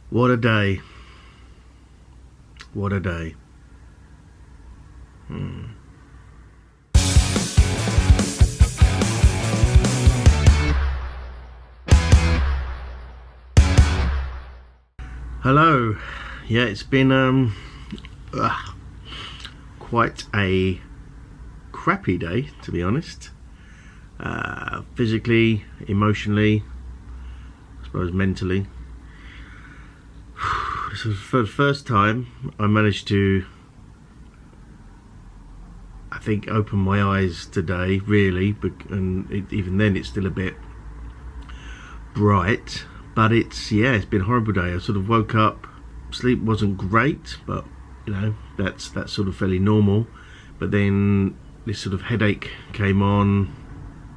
What a day. What a day. Hello. Yeah, it's been quite a crappy day, to be honest. Physically, emotionally, I suppose mentally. So for the first time I managed to, I think, open my eyes today, really, and even then it's still a bit bright, but it's been a horrible day. I sort of woke up, sleep wasn't great, but you know, that's sort of fairly normal. But then this sort of headache came on,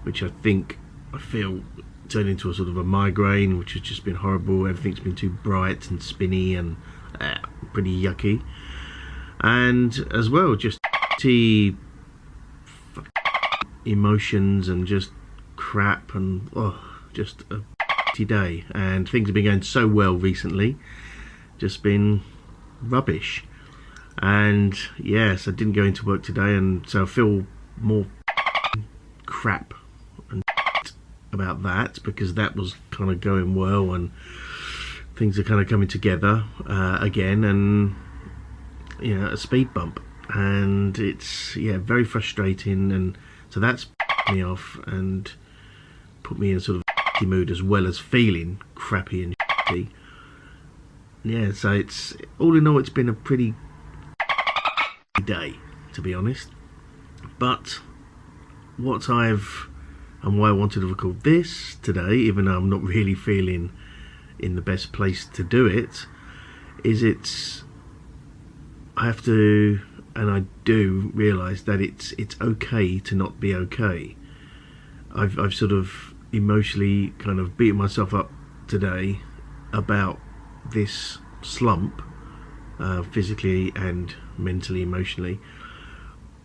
which I feel turned into a sort of a migraine, which has just been horrible. Everything's been too bright and spinny and pretty yucky. And as well, just emotions and just crap and just a day. And things have been going so well recently, just been rubbish. And yes, I didn't go into work today, and so I feel more crap and about that, because that was kind of going well and things are kind of coming together again, and you know, a speed bump, and it's very frustrating. And so that's me off and put me in a sort of mood, as well as feeling crappy and shitty. Yeah, so it's all in all, it's been a pretty day, to be honest. But and why I wanted to record this today, even though I'm not really feeling in the best place to do it, is I have to, and I do realise that it's okay to not be okay. I've sort of emotionally kind of beaten myself up today about this slump, physically and mentally, emotionally,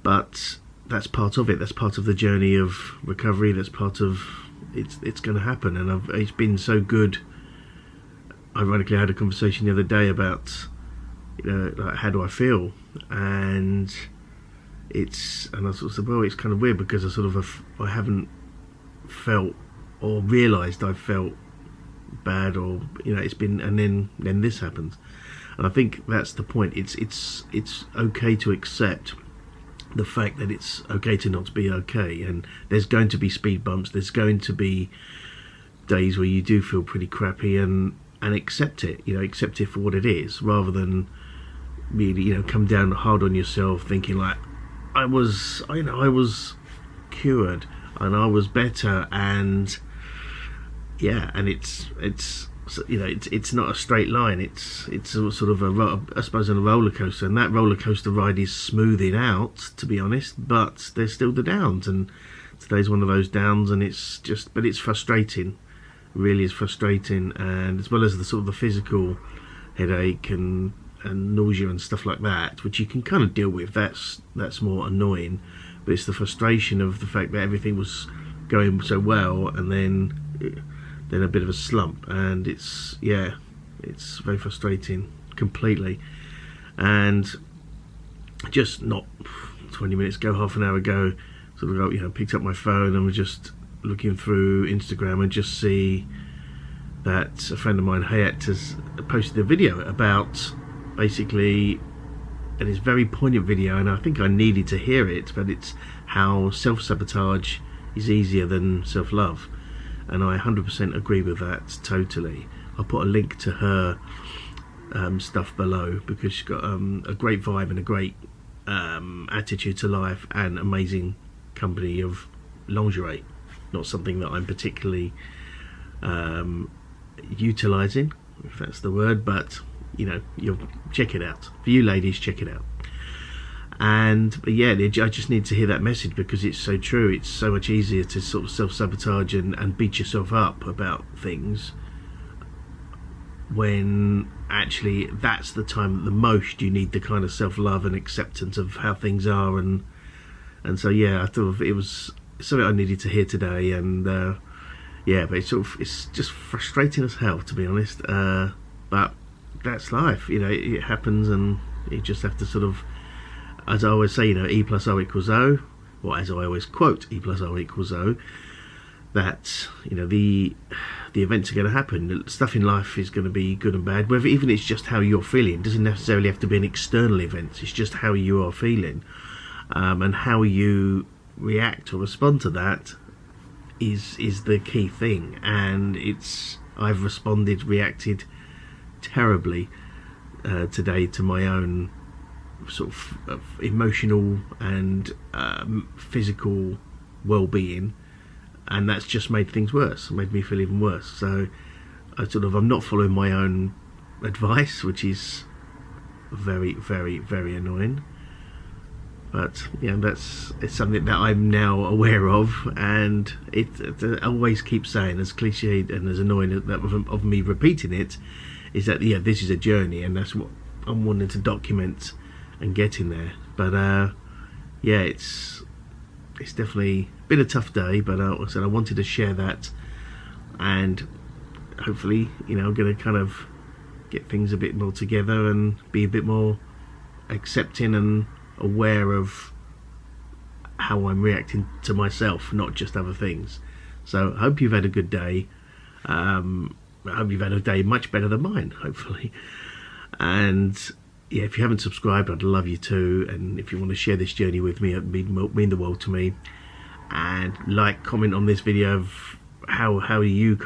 but that's part of it. That's part of the journey of recovery. That's part of it's going to happen. And it's been so good. Ironically, I had a conversation the other day about, you know, like, how do I feel? And I sort of said, well, it's kind of weird, because I haven't felt or realised I've felt bad, or you know, it's been, and then this happens. And I think that's the point. It's okay to accept the fact that it's okay to not be okay, and there's going to be speed bumps, there's going to be days where you do feel pretty crappy, and accept it, you know, accept it for what it is, rather than really, you know, come down hard on yourself thinking like, I was cured and I was better, and and it's you know, it's not a straight line. It's sort of I suppose, on a roller coaster, and that roller coaster ride is smoothing out, to be honest, but there's still the downs, and today's one of those downs, and but it's frustrating. It really is frustrating, and as well as the sort of the physical headache and nausea and stuff like that, which you can kind of deal with. That's more annoying, but it's the frustration of the fact that everything was going so well, and then a bit of a slump, and it's very frustrating completely. And just not 20 minutes ago, half an hour ago, sort of, you know, picked up my phone and was just looking through Instagram, and just see that a friend of mine, Hayat, has posted a video about, basically, and it's a very poignant video, and I think I needed to hear it, but it's how self-sabotage is easier than self-love. And I 100% agree with that, totally. I'll put a link to her stuff below, because she's got a great vibe and a great attitude to life, and amazing company of lingerie. Not something that I'm particularly utilising, if that's the word, but you know, you'll check it out. For you ladies, check it out. And I just need to hear that message, because it's so true. It's so much easier to sort of self-sabotage and beat yourself up about things, when actually that's the time that the most you need the kind of self-love and acceptance of how things are. And so I thought it was something I needed to hear today. And but it's just frustrating as hell, to be honest. But that's life. You know, it happens, and you just have to sort of, as I always say, you know, E plus O equals O, or as I always quote, E plus O equals O. That, you know, the events are going to happen. Stuff in life is going to be good and bad. Whether even it's just how you're feeling, it doesn't necessarily have to be an external event. It's just how you are feeling, and how you react or respond to that is the key thing. And I've reacted terribly today to my own sort of emotional and physical well-being, and that's just made things worse, made me feel even worse. So I'm not following my own advice, which is very, very, very annoying. But yeah, it's something that I'm now aware of, and it always keeps saying, as cliched and as annoying of me repeating it, is that yeah, this is a journey, and that's what I'm wanting to document and get in there. But yeah, it's definitely been a tough day, but I wanted to share that, and hopefully, you know, I'm going to kind of get things a bit more together and be a bit more accepting and aware of how I'm reacting to myself, not just other things. So I hope you've had a good day. I hope you've had a day much better than mine, hopefully. And yeah, if you haven't subscribed, I'd love you to, and if you want to share this journey with me, it'd mean the world to me. And comment on this video of how you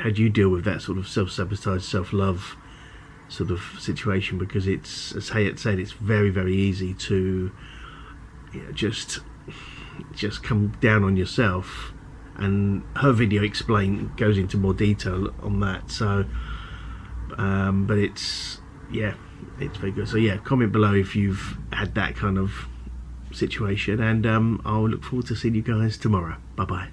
you deal with that sort of self-sabotage, self-love sort of situation, because it's, as Hayat said, it's very, very easy to, you know, just come down on yourself, and her video goes into more detail on that. So but it's very good. So yeah, comment below if you've had that kind of situation, and I'll look forward to seeing you guys tomorrow. Bye bye.